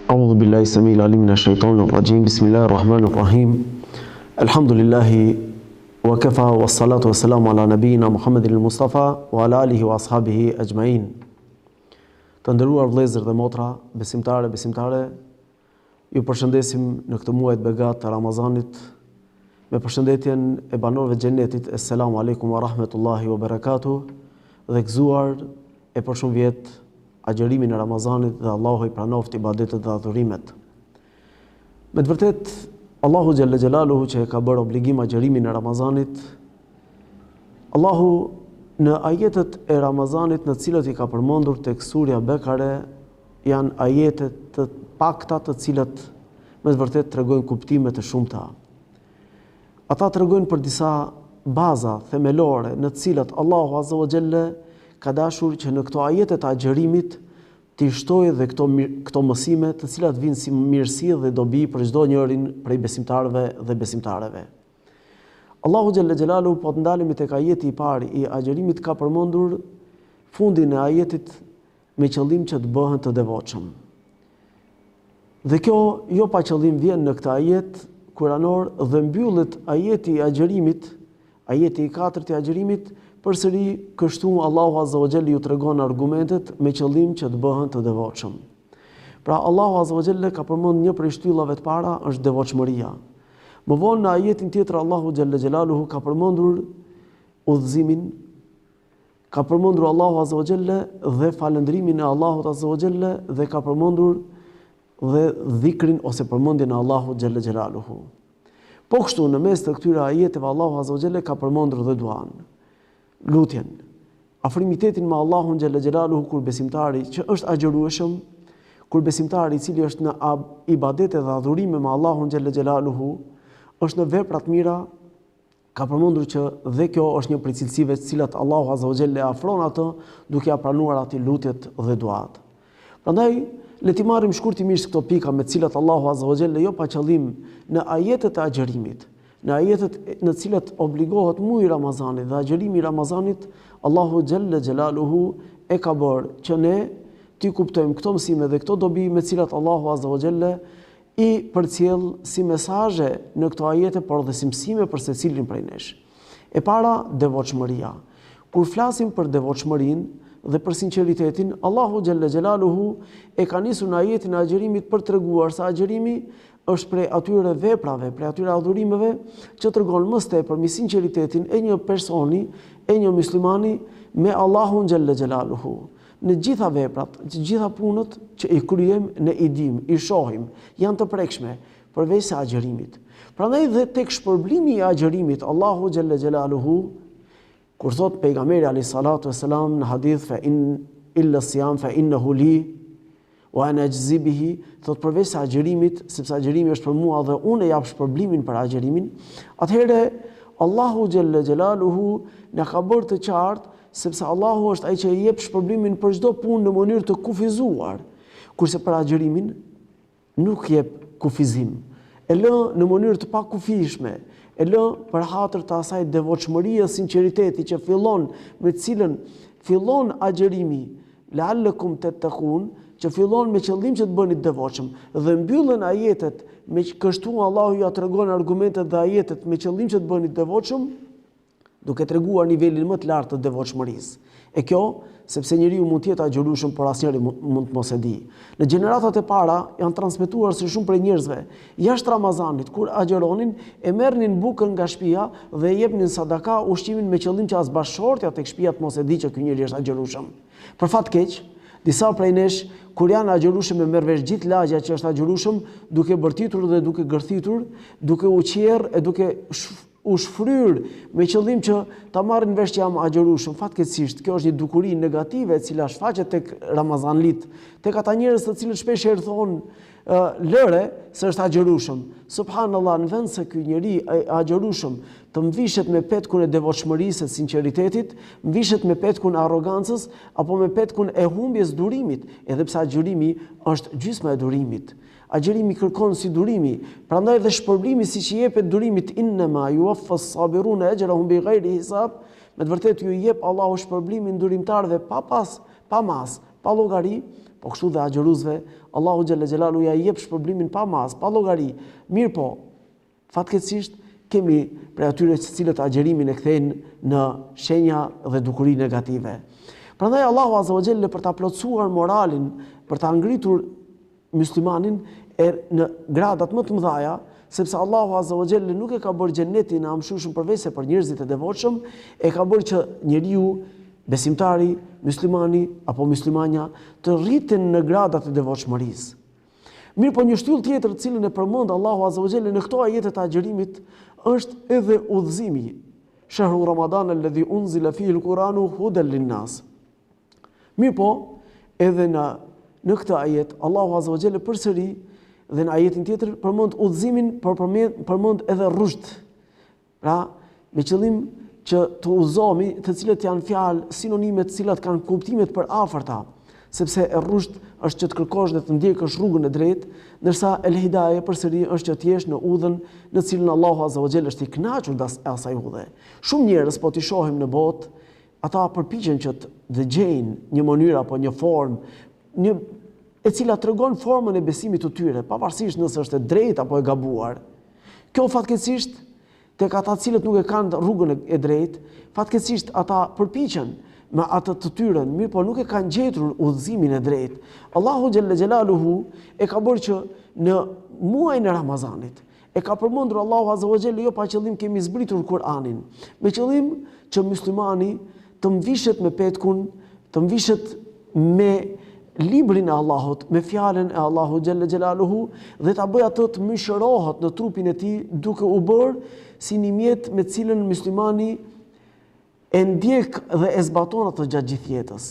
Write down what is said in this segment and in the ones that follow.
أعوذ بالله السميع العليم من الشيطان الرجيم بسم الله الرحمن الرحيم الحمد لله وكفى والصلاة والسلام على نبينا محمد المصطفى وعلى آله وأصحابه أجمعين. Të nderuar vëllezër dhe motra, besimtare, ju përshëndesim në këtë muaj të begat të Ramazanit me përshëndetjen e banorëve të xhenetit. Assalamu alaikum wa rahmetullahi wa barakatuh. Dhe gëzuar e për shumë vjet agjërimin e Ramazanit dhe Allahu i pranoft ibadetet dhe adhurimet. Me të vërtet, Allahu xhalla xhelaluhu që e ka bërë obligim agjërimin e Ramazanit, Allahu në ajetet e Ramazanit në cilat i ka përmendur tek surja Bekare janë ajete të pakta të cilat me të vërtet tregojnë kuptime të shumta. Ata tregojnë për disa baza themelore në të cilat Allahu azza wa jalla ka dashur që në këto ajete të agjërimit t'i shtojë dhe këto mësime të cilat vinë si mirësi dhe dobi për çdo njërin prej besimtarëve dhe besimtareve. Allahu xhalla xhelalu po të ndalemi tek ajeti i parë i agjërimit ka përmendur fundin e ajetit me qëllim që të bëhen të devotshëm. Dhe kjo jo pa qëllim vjen në këtë ajet kuranor dhe mbyllet ajeti i agjërimit, ajeti i 4 i agjërimit, përsëri kështu Allahu azza wa jalla ju tregon argumentet me qëllim që të bëhen të devotshëm. Pra Allahu azza wa jalla ka përmendur një prej shtyllave të para është devotshmëria. Më vonë në ajetin tjetër Allahu xhalla xhelaluhu ka përmendur udhëzimin, ka përmendur Allahu azza wa jalla dhe falëndrimin e Allahut azza wa jalla dhe ka përmendur dhe dhikrin ose përmendjen e Allahut xhalla xhelaluhu. Po kështu në mes të këtyre ajeteve Allahu azza wa jalla ka përmendur dhe duan, lutjen, afrimitetin me Allahun xhalla xhelaluhu kur besimtari që është agjërueshëm, kur besimtari i cili është në ibadete dhe adhurime me Allahun xhalla xhelaluhu, është në vepra të mira, ka përmendur që dhe kjo është një prej cilësive të cilat Allahu azza wa jalla afron atë duke ia pranuar atij lutjet dhe duat. Prandaj le të marrim shkurtimisht këto pika me të cilat Allahu azza wa jalla jo pa qëllim në ajetet e agjërimit, në ajetet në të cilat obligohet muaji i Ramazanit dhe agjërimi i Ramazanit, Allahu xhalla xhelaluhu e ka bërë që ne ti kuptojmë këto mësime dhe këto dobi me të cilat Allahu azza wa jalla i përcjell si mesazhe në këto ajete, por dhe si mësime për secilin prej nesh. E para, devotshmëria. Kur flasim për devotshmërinë dhe për sinqeritetin, Allahu xhalla xhelaluhu e ka nisur në ajetin e agjërimit për treguar se agjërimi është prej atyre veprave, prej atyre adhurimeve që tregon më së tepër mbi sinqeritetin e një personi, e një muslimani me Allahun xhalla xhelaluhu. Në gjitha veprat, në gjitha punët që i kryejm, ne i dim, i shohim, janë të prekshme përveç se agjërimit. Prandaj dhe tek shpërblimi i agjërimit, Allahu xhalla xhelaluhu kur thot pejgamberi alayhis salatu wassalam në hadith fa in illa siyam fa innahu li wa ana ajzi bihi, thot përveç se agjërimit, sepse agjërimi është për mua dhe unë jap shpërblimin për agjërimin, atëherë Allahu xhalla xhelaluhu na ka bërë të qartë sepse Allahu është ai që i jep shpërblimin për çdo punë në mënyrë të kufizuar, kurse për agjërimin nuk jep kufizim. E lë në mënyrë të pakufishme, e lë për hatër të asaj devotshmërie, sinqeriteti që fillon me të cilën fillon agjërimi, la'allakum tattaqun, që fillon me qëllim që të bëni të devotshëm dhe mbyllen ajetet me kështu Allahu ja tregon argumentet dhe ajetet me qëllim që të bëni të devotshëm, duke treguar nivelin më të lartë të devotshmërisë. E kjo sepse njeriu mund të jetë agjërueshëm, por asnjëri mund të mos e di. Në gjeneratat e para janë transmetuar se shumë prej njerëzve jashtë Ramazanit kur agjëronin e merrnin bukën nga shtëpia dhe e jepnin sadaka ushqimin me qëllim që as bashkëshortja tek shtëpia të mos e di që ky njeri është agjërueshëm. Për fat keq, disa prej nesh kur janë agjërueshëm e merr vesh gjithë lagja që është agjërueshëm, duke bërtitur dhe duke gërthitur, duke u qerr e duke u shfryr me qëllim që ta marrin vesh që jam agjërueshëm. Fatkeqësisht kjo është një dukuri negative e cila shfaqet tek Ramazanlit, tek ata njerëz të cilët shpesh e thonë lëre se është agjërueshëm. Subhanallahu, në vend se ky njeri agjërueshëm të mvishet me petkun e devotshmërisë, e sinqeritetit, mvishet me petkun e arrogancës apo me petkun e humbjes durimit, edhe pse agjërimi është gjysma e durimit. Agjërimi kërkon si durimi, prandaj dhe shpërblimi siç i jepet durimit innama yuwaffas sabiruna ajrahum bighayri hisab, me të vërtetë ju jep Allahu shpërblimin durimtarëve pa mas, pa llogari, po kështu dhe agjeruesve, Allahu xhalla xhelalu ja jep shpërblimin pa mas, pa llogari. Mirë po, fatkeqësisht kemi për atyre të cilët agjerimin e kthejnë në shenja dhe dukuri negative. Prandaj Allahu azza wa jalla për ta plotësuar moralin, për ta ngritur muslimanin në gradat më të mëdha, sepse Allahu azza wa jalla nuk e ka bërë xhenetin e amshushëm përveç se për njerëzit e devotshëm, e ka bërë që njeriu, besimtari, muslimani apo muslimanja të rriten në gradat e devotshmërisë. Mirë po një shtyllë tjetër të cilën e përmend Allahu azza wa jalla në këto ajete të agjerimit është edhe udhëzimi. Shahru Ramadan alladhi unzila fihi al-Quranu hudan lin-nas. Mirë po, edhe në këtë ajet Allahu azza wa jalla përsëri dhe në ajetin tjetër përmend udhëzimin, por përmend edhe rushd. Pra, me qëllim që të udhëzohemi, të cilët janë fjalë sinonime të cilat kanë kuptimet për afërta, sepse e rushd është që të kërkosh dhe të ndjekësh rrugën e drejtë, ndërsa el hidaye përsëri është që të jesh në udhën në cilën Allahu azza wa jalla është i kënaqur asaj udhe. Shumë njerëz po t'i shohim në botë, ata përpiqen që të dëgjejnë një mënyrë apo një formë, e cila tregon formën e besimit të tyre, pavarësisht nëse është e drejtë apo e gabuar. Kjo fatkeqësisht tek ata të cilët nuk e kanë rrugën e drejtë, fatkeqësisht ata përpiqen me atë të tyren, mirë po nuk e kanë gjetur udhëzimin e drejtë. Allahu xhalla xhelaluhu e ka bërë që në muajin e Ramazanit e ka përmendur Allahu azza wa jalla jo pa qëllim kemi zbritur Kur'anin, me qëllim që muslimani të mvishet me petkun, të mvishet me librin e Allahut, me fjalën e Allahu xhalla xhelaluhu dhe ta bëj atë të mishërohet në trupin e tij duke u bërë si një mjet me cilën muslimani e ndjek dhe e zbaton atë gjatë gjithë jetës.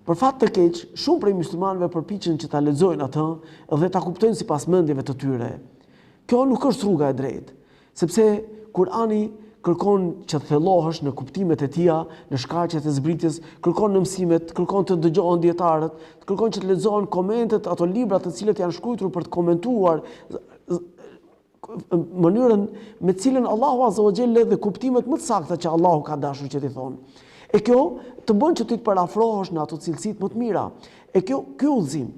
Për fat të keq, shumë prej muslimanëve përpiqen që ta lexojnë atë dhe ta kuptojnë sipas mendjeve të tyre. Kjo nuk është rruga e drejtë, sepse Kur'ani kërkon që të thellohesh në kuptimet e tija, në shkaqet e zbritjes, kërkon në mësimet, kërkon të dëgjohen dietarët, kërkon që të lexohen komentet, ato libra të cilët janë shkruar për të komentuar mënyrën me cilën Allahu azza wa jalla dhe kuptimet më të sakta që Allahu ka dashur që t'i thonë. E kjo të bën që ti të parafrohesh në ato cilësitë më të mira. E ky udhëzim,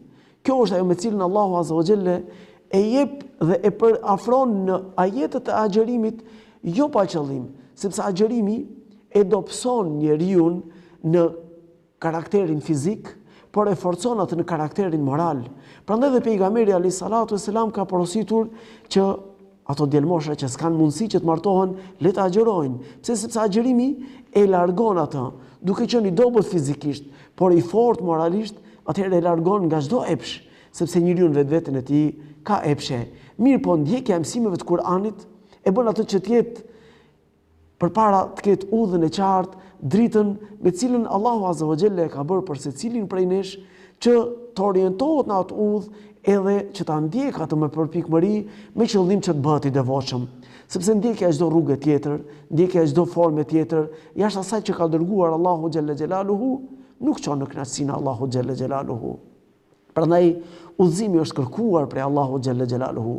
kjo është ajo me cilën Allahu azza wa jalla e jep dhe e afron në ajetet e agjerimit jo pa qëllim, sepse agjerimi e dobëson njeriu në karakterin fizik, por e forcon atë në karakterin moral. Prandaj dhe pejgamberi alayhis salatu wassalam ka porositur që ato djelmosha që s'kan mundësi që të martohen, le të agjerojnë. Pse? Sepse agjerimi e largon atë, duke qenë i dobët fizikisht, por i fortë moralisht, atëherë e largon nga çdo epsh, sepse njeriu në vetveten e tij ka epshe. Mirë po ndjekja e mësimeve të Kur'anit e bën atë që të jetë përpara të ketë udhën e qartë, dritën me cilën Allahu azza wa jalla e ka bërë për secilin prej nesh që të orientohet në atë udhë edhe që ta ndjek atë me përpikmëri me qëllim që të bëhet i devotshëm. Sepse ndjekja çdo rrugë tjetër, ndjekja çdo formë tjetër, jashtë asaj që ka dërguar Allahu xhalla xhelaluhu, nuk çon në kënaqësinë e Allahu xhalla xhelaluhu. Prandaj udhëzimi është kërkuar prej Allahu xhalla xhelaluhu.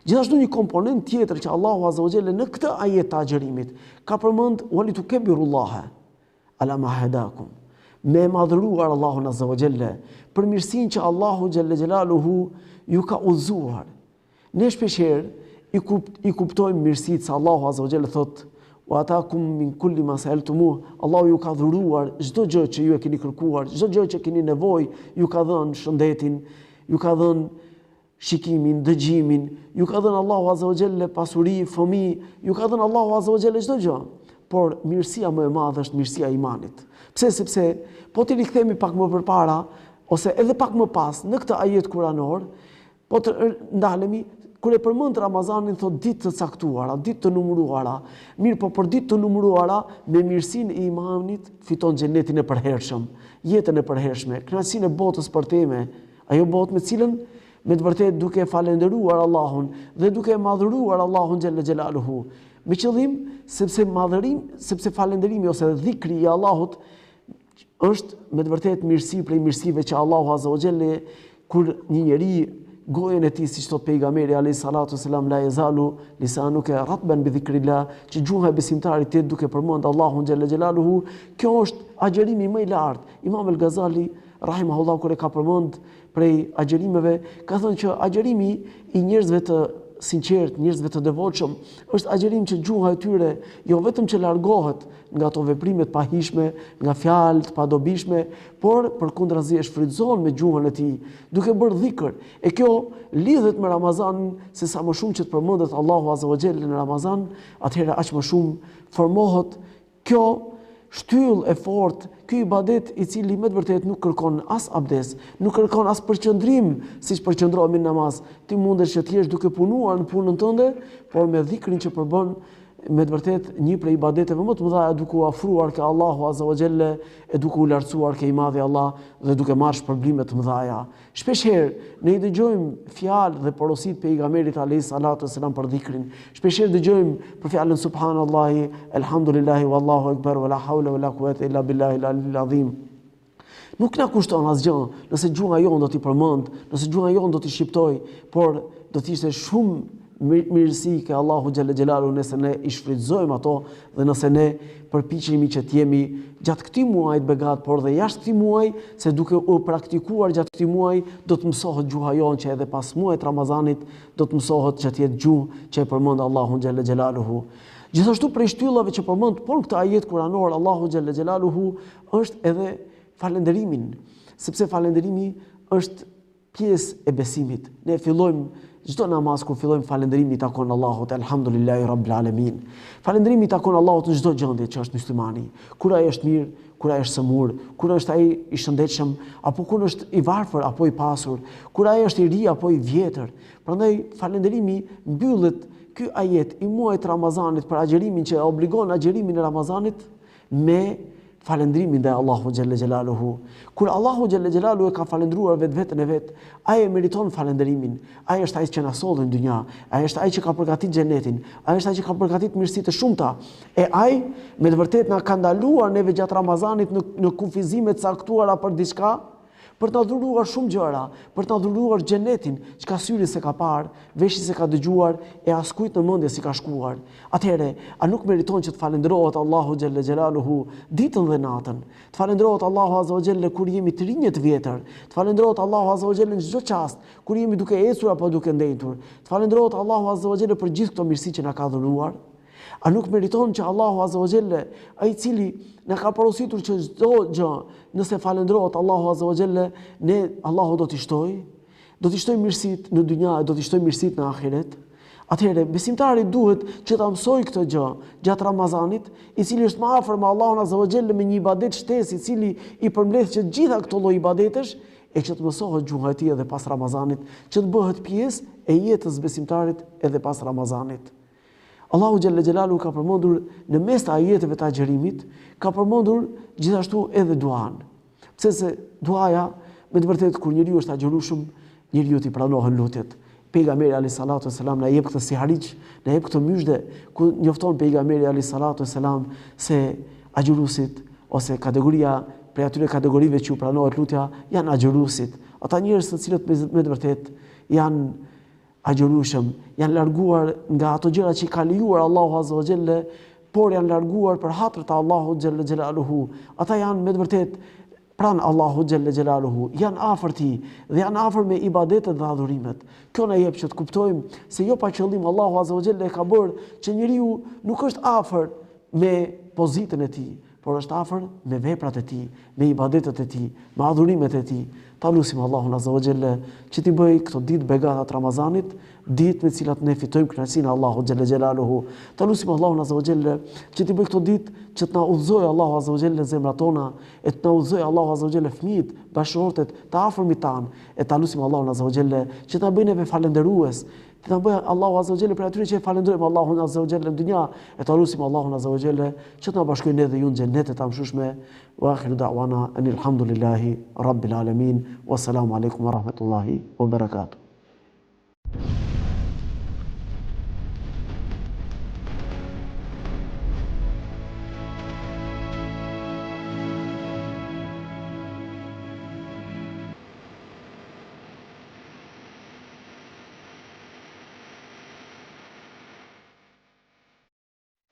Gjithashtu një komponent tjetër që Allahu azza wa jalla në këtë ajet të agjerimit ka përmend walitukabbirullaha ala ma hadakum. Me madhëruar Allahun azza wa jalla për mirësinë që Allahu xhalla xhelaluhu ju ka udhëzuar. Ne shpeshherë i kuptojmë mirësitë se Allahu azza wa jalla thotë wa atakum min kulli ma sa'altumuh. Allahu ju ka dhuruar çdo gjë që ju e keni kërkuar, çdo gjë që keni nevojë, ju ka dhënë shëndetin, ju ka dhënë shikimin, dëgjimin, ju ka dhënë Allahu azza wa jalla pasuri, fëmijë, ju ka dhënë Allahu azza wa jalla çdo gjë. Por mirësia më e madhe është mirësia e imanit. Pse? Sepse po ti rikthehemi pak më përpara ose edhe pak më pas në këtë ajet kuranor, po të ndalemi kur e përmend Ramazanin thot ditë të caktuara, ditë të numëruara. Mirë, po për ditë të numëruara me mirësinë e imanit fiton xhenetin e përhershëm, jetën e përhershme, kënaqësinë e botës përteme, ajo botë me cilën me të vërtetë duke falendëruar Allahun dhe duke madhëruar Allahun xhalla xhelaluhu. Me qëllim sepse falënderimi ose dhikri i Allahut është me të vërtetë mirësi prej mirësive që Allahu azza wa jalla kur një njeri gojën e tij siç thot pejgamberi alayhis salatu wasalam la yazalu lisanuka ratban bi dhikrillah, që gjuha e besimtarit të duke përmend Allahun xhalla xhelaluhu. Kjo është agjerimi më i lartë. Imam el-Ghazali rahimahullah, kur e ka përmend prej agjerimeve, ka thënë që agjerimi i njerëzve të sinqert, njerëzve të devotshëm, është agjerim që gjuha e tyre jo vetëm që largohet nga ato veprime të pahishme, nga fjalë të padobishme, por përkundrazi e shfrytëzon me gjuhën e tij, duke bërë dhikr. E kjo lidhet me Ramazanin, se sa më shumë që të përmendet Allahu Azza wa Jalla në Ramazan, atëherë aq më shumë formohet kjo shtyllë e fortë, ky ibadet i cili me të vërtetë nuk kërkon as abdes, nuk kërkon as përqendrim siç përqendrohemi në namaz. Ti mundesh që të jesh duke punuar në punën tënde, por me dhikrin që përbën me të vërtetë një prej ibadeteve më të mëdha, duke u afruar ke Allahu Azza wa Jalla, e duke u lartësuar ke i madhi Allah dhe duke marrë shpërblime të mëdha. Shpeshherë ne i dëgjojmë fjalë dhe porosit pejgamberit alayhis salatu wassalam për dhikrin. Shpeshherë dëgjojmë për fjalën subhanallahi, elhamdulillahi, wallahu akbar, wala hawla wala quwata illa billahi al-aliyyil azim. Nuk na kushton asgjë nëse gjuha jon do t'i përmend, nëse gjuha jon do t'i shqiptoj, por do të ishte shumë mirësi ke Allahu xhalla xhelalu nëse ne i shfrytëzojmë ato dhe nëse ne përpiqemi që të jemi gjatë këtij muaji të begat, por dhe jashtë këtij muaji, se duke u praktikuar gjatë këtij muaji do të mësohet gjuha jonë, që edhe pas muajit Ramazanit do të mësohet që të jetë gjuhë që e përmend Allahu xhalla xhelaluhu. Gjithashtu prej shtyllave që përmend por këtë ajet kuranor Allahu xhalla xhelaluhu është edhe falënderimin, sepse falënderimi është pjesë e besimit. Ne fillojmë çdo namaz kur fillojmë falënderimi takon Allahut, elhamdulillahi rabbil alamin. Falënderimi takon Allahut në çdo gjendje që është muslimani. Kur ai është mirë, kur ai është sëmur, kur është ai i shëndetshëm, apo kur është i varfër apo i pasur, kur ai është i ri apo i vjetër. Prandaj falënderimi mbyllet ky ajet i muajit Ramazanit për agjerimin që obligon agjerimin e Ramazanit me falëndrimin ndaj Allahu xhalla xhelaluhu. Kur Allahu xhalla xhelaluhu e ka falendruar vetveten e vet, ai e meriton falëndrimin. Ai është ai që na solli në dynja, ai është ai që ka përgatitur xhenetin, ai është ai që ka përgatitur mirësitë të shumta. E ai me të vërtetë na ka ndaluar neve gjatë Ramazanit në kufizime të caktuara për diçka, për të na dhuruar shumë gjëra, për të na dhuruar xhenetin, çka syri se ka parë, veshi se ka dëgjuar, e askujt në mendje si ka shkuar. Atëherë, a nuk meriton që të falendrohet Allahu xhalla xhelaluhu ditën dhe natën? Të falendrohet Allahu azza wa jalla kur jemi të rinj të vjetër, të falendrohet Allahu azza wa jalla në çdo çast, kur jemi duke ecur apo duke ndenjtur. Të falendrohet Allahu azza wa jalla për gjithë këto mirësi që na ka dhuruar. A nuk meriton që Allahu azza wa jalla, ai cili na ka porositur që çdo gjë, nëse falendrohet Allahu azza wa jalla, ne Allahu do t'i shtoj, do t'i shtoj mirësitë në dynja, do t'i shtoj mirësitë në ahiret. Atëherë besimtari duhet që ta mësoj këtë gjë gjatë Ramazanit, i cili është më afër me Allahun azza wa jalla me një ibadet shtesë, i cili i përmbledh që gjitha këto lloj ibadetesh, e që të mësohet gjuha e tij edhe pas Ramazanit, që të bëhet pjesë e jetës besimtarit edhe pas Ramazanit. Allahu xhalla xhelalu ka përmendur në mes të ajeteve të agjerimit, ka përmendur gjithashtu edhe duan. Pse se duaja, me të vërtetë kur njeriu është agjerueshëm, njeriu t'i pranohen lutjet. Pejgamberi alayhis salatu wassalam na jep këtë si hariç, na jep këtë myshdë ku njofton pejgamberi alayhis salatu wassalam se agjeruesit ose kategoria prej atyre kategorive që u pranohet lutja janë agjeruesit. Ata njerëz të cilët me të vërtetë janë agjerueshëm, janë larguar nga ato gjëra që i ka lejuar Allahu azza wa jalla, por janë larguar për hatër të Allahu xhalla xhelaluhu. Ata janë me të vërtetë pranë Allahu xhalla xhelaluhu, janë afër tij dhe janë afër me ibadetet dhe adhurimet. Kjo na jep që të kuptojmë se jo pa qëllim Allahu azza wa jalla e ka bërë që njeriu nuk është afër me pozitën e tij, por është afër me veprat e tij, me ibadetet e tij, me adhurimet e tij. Ta lutim Allahun azza wa jalla që t'i bëj këto ditë begata të Ramazanit, ditë me të cilat ne fitojmë kënaqësinë e Allahut xhalla xhelaluhu. Ta lutim Allahun azza wa jalla që t'i bëj këto ditë që të na udhëzojë Allahu azza wa jalla zemrat tona, e të na udhëzojë Allahu azza wa jalla fëmijët, bashkëshortet, të afërmit tan, e ta lutim Allahun azza wa jalla që ta bëjë neve falënderues, të na bëjë Allahu azza wa jalla për atyre që e falënderojmë Allahun azza wa jalla në dynja, e ta lutim Allahun azza wa jalla që të na bashkojë ne dhe ju në xhenetet e mëshueshme. Wa akhiru da'wana anil hamdulillahi rabbil alamin. Wassalamu alaikum wa rahmatullahi wa barakatuh.